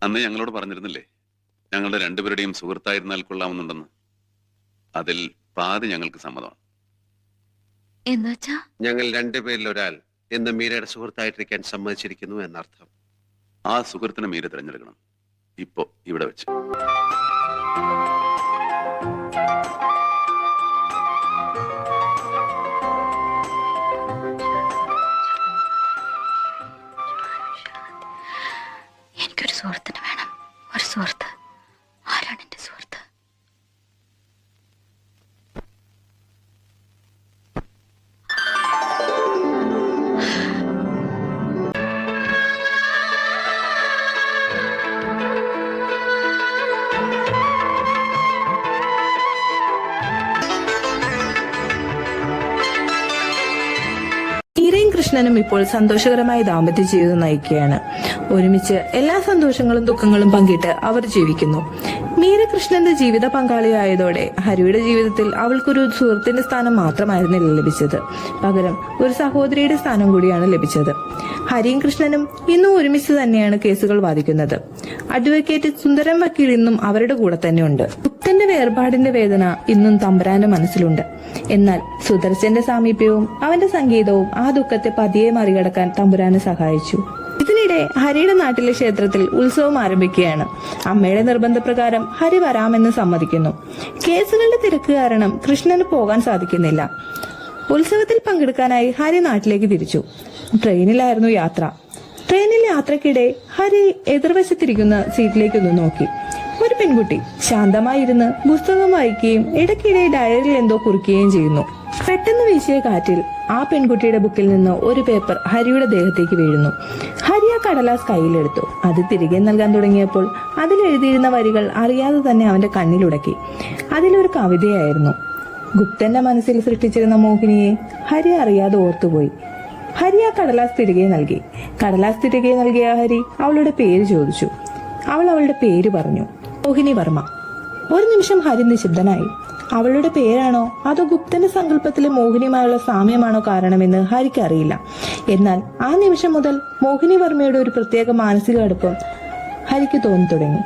അന്ന് ഞങ്ങളോട് പറഞ്ഞിരുന്നില്ലേ ഞങ്ങളുടെ രണ്ടുപേരുടെയും സുഹൃത്തായിരുന്നാൽ കൊള്ളാമെന്നുണ്ടെന്ന്. അതിൽ പാതി ഞങ്ങൾക്ക് സമ്മതമാണ്. എന്നുവെച്ചാ ഞങ്ങൾ രണ്ടുപേരിൽ ഒരാൾ എന്ന് മീരയുടെ സുഹൃത്തായിട്ടിരിക്കാൻ സമ്മതിച്ചിരിക്കുന്നു എന്നർത്ഥം. ആ സുഹൃത്തിനെ മീര തിരഞ്ഞെടുക്കണം, ഇപ്പോ ഇവിടെ വെച്ച്. എനിക്കൊരു സുഹൃത്തിന് വേണം. ഒരു സുഹൃത്ത്. ആരാണ് എന്റെ സുഹൃത്ത്? മീരയും കൃഷ്ണനും ഇപ്പോൾ സന്തോഷകരമായ ദാമ്പത്യ ജീവിതം നയിക്കുകയാണ്. ഒരുമിച്ച് എല്ലാ സന്തോഷങ്ങളും ദുഃഖങ്ങളും പങ്കിട്ട് അവർ ജീവിക്കുന്നു. മീര കൃഷ്ണന്റെ ജീവിത പങ്കാളിയായതോടെ ഹരിയുടെ ജീവിതത്തിൽ അവൾക്കൊരു സുഹൃത്തിന്റെ സ്ഥാനം മാത്രമായിരുന്നില്ല ലഭിച്ചത്, പകരം ഒരു സഹോദരിയുടെ സ്ഥാനം കൂടിയാണ് ലഭിച്ചത്. ഹരിയും കൃഷ്ണനും ഇന്നും ഒരുമിച്ച് തന്നെയാണ് കേസുകൾ വാദിക്കുന്നത്. അഡ്വക്കേറ്റ് സുന്ദരം വക്കീൽ ഇന്നും അവരുടെ കൂടെ തന്നെയുണ്ട്. ഗുപ്തന്റെ വേർപാടിന്റെ വേദന ഇന്നും തമ്പുരാന്റെ മനസ്സിലുണ്ട്. എന്നാൽ സുദർശന്റെ സാമീപ്യവും അവന്റെ സംഗീതവും ആ ദുഃഖത്തെ പതിയെ മറികടക്കാൻ തമ്പുരാനെ സഹായിച്ചു. ഇതിനിടെ ഹരിയുടെ നാട്ടിലെ ക്ഷേത്രത്തിൽ ഉത്സവം ആരംഭിക്കുകയാണ്. അമ്മയുടെ നിർബന്ധപ്രകാരം ഹരി വരാമെന്ന് സമ്മതിക്കുന്നു. കേസുകളുടെ തിരക്ക് കാരണം കൃഷ്ണന് പോകാൻ സാധിക്കുന്നില്ല. ഉത്സവത്തിൽ പങ്കെടുക്കാനായി ഹരി നാട്ടിലേക്ക് തിരിച്ചു. ട്രെയിനിലായിരുന്നു യാത്ര. ട്രെയിനിൽ യാത്രക്കിടെ ഹരി എതിർവശത്തിരിക്കുന്ന സീറ്റിലേക്കൊന്ന് നോക്കി. ഒരു പെൺകുട്ടി ശാന്തമായിരുന്ന് പുസ്തകം വായിക്കുകയും ഇടയ്ക്കിടെ ഡയറിയിൽ എന്തോ കുറിക്കുകയും ചെയ്യുന്നു. പെട്ടെന്ന് വീശിയ കാറ്റിൽ ആ പെൺകുട്ടിയുടെ ബുക്കിൽ നിന്ന് ഒരു പേപ്പർ ഹരിയുടെ ദേഹത്തേക്ക് വീഴുന്നു. ഹരി ആ കടലാസ് കയ്യിലെടുത്തു. അത് തിരികെ നൽകാൻ തുടങ്ങിയപ്പോൾ അതിലെഴുതിയിരുന്ന വരികൾ അറിയാതെ തന്നെ അവന്റെ കണ്ണിലുടക്കി. അതിലൊരു കവിതയായിരുന്നു. ഗുപ്തന്റെ മനസ്സിൽ സൃഷ്ടിച്ചിരുന്ന മോഹിനിയെ ഹരി അറിയാതെ ഓർത്തുപോയി. ഹരി ആ കടലാസ് തിരികെ നൽകി. കടലാസ് തിരികെ നൽകിയ ഹരി അവളുടെ പേര് ചോദിച്ചു. അവൾ അവളുടെ പേര് പറഞ്ഞു, മോഹിനി വർമ്മ. ഒരു നിമിഷം ഹരി നിശബ്ദനായി. അവളുടെ പേരാണോ അതോ ഗുപ്തന്റെ സങ്കല്പത്തിലെ മോഹിനിയുമായുള്ള സാമ്യമാണോ കാരണമെന്ന് ഹരിക്ക് അറിയില്ല. എന്നാൽ ആ നിമിഷം മുതൽ മോഹിനി വർമ്മയുടെ ഒരു പ്രത്യേക മാനസിക അടുപ്പം ഹരിക്ക് തോന്നി തുടങ്ങി.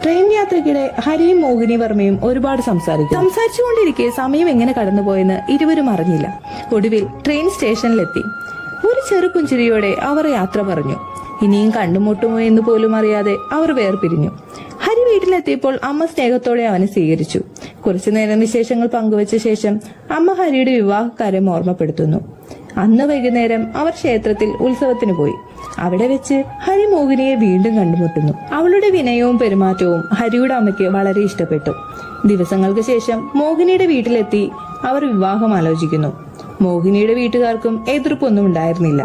ട്രെയിൻ യാത്രക്കിടെ ഹരിയും മോഹിനി വർമ്മയും ഒരുപാട് സംസാരിച്ചുകൊണ്ടിരിക്കെ സമയം എങ്ങനെ കടന്നുപോയെന്ന് ഇരുവരും അറിഞ്ഞില്ല. ഒടുവിൽ ട്രെയിൻ സ്റ്റേഷനിലെത്തി. ഒരു ചെറു പുഞ്ചിരിയോടെ അവർ യാത്ര പറഞ്ഞു. ഇനിയും കണ്ടുമുട്ടുമോ എന്ന് പോലും അറിയാതെ അവർ വേർപിരിഞ്ഞു. ഹരി വീട്ടിലെത്തിയപ്പോൾ അമ്മ സ്നേഹത്തോടെ അവനെ സ്വീകരിച്ചു. കുറച്ചുനേരം വിശേഷങ്ങൾ പങ്കുവച്ച ശേഷം അമ്മ ഹരിയുടെ വിവാഹക്കാര്യം ഓർമ്മപ്പെടുത്തുന്നു. അന്ന് വൈകുന്നേരം അവർ ക്ഷേത്രത്തിൽ ഉത്സവത്തിന് പോയി. അവിടെ വെച്ച് ഹരി മോഹിനിയെ വീണ്ടും കണ്ടുമുട്ടുന്നു. അവളുടെ വിനയവും പെരുമാറ്റവും ഹരിയുടെ അമ്മയ്ക്ക് വളരെ ഇഷ്ടപ്പെട്ടു. ദിവസങ്ങൾക്ക് ശേഷം മോഹിനിയുടെ വീട്ടിലെത്തി അവർ വിവാഹം ആലോചിക്കുന്നു. മോഹിനിയുടെ വീട്ടുകാർക്കും എതിർപ്പൊന്നും ഉണ്ടായിരുന്നില്ല.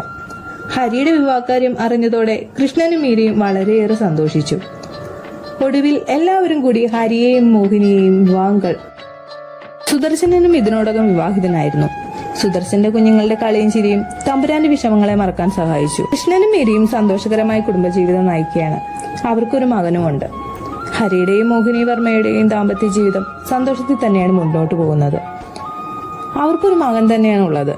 ഹരിയുടെ വിവാഹകാര്യം അറിഞ്ഞതോടെ കൃഷ്ണനും മീരയും വളരെയേറെ സന്തോഷിച്ചു. ഒടുവിൽ എല്ലാവരും കൂടി ഹരിയെയും മോഹിനിയെയും വിവാഹങ്ങൾ. സുദർശനനും ഇതിനോടകം വിവാഹിതനായിരുന്നു. സുദർശന്റെ കുഞ്ഞുങ്ങളുടെ കളിയും ചിരിയും തമ്പുരാന്റെ വിഷമങ്ങളെ മറക്കാൻ സഹായിച്ചു. കൃഷ്ണനും മീരയും സന്തോഷകരമായ കുടുംബജീവിതം നയിക്കുകയാണ്. അവർക്കൊരു മകനുമുണ്ട്. ഹരിയുടെയും മോഹിനി വർമ്മയുടെയും ദാമ്പത്യ ജീവിതം സന്തോഷത്തിൽ തന്നെയാണ് മുന്നോട്ട് പോകുന്നത്. അവർക്കൊരു മകൻ തന്നെയാണ് ഉള്ളത്.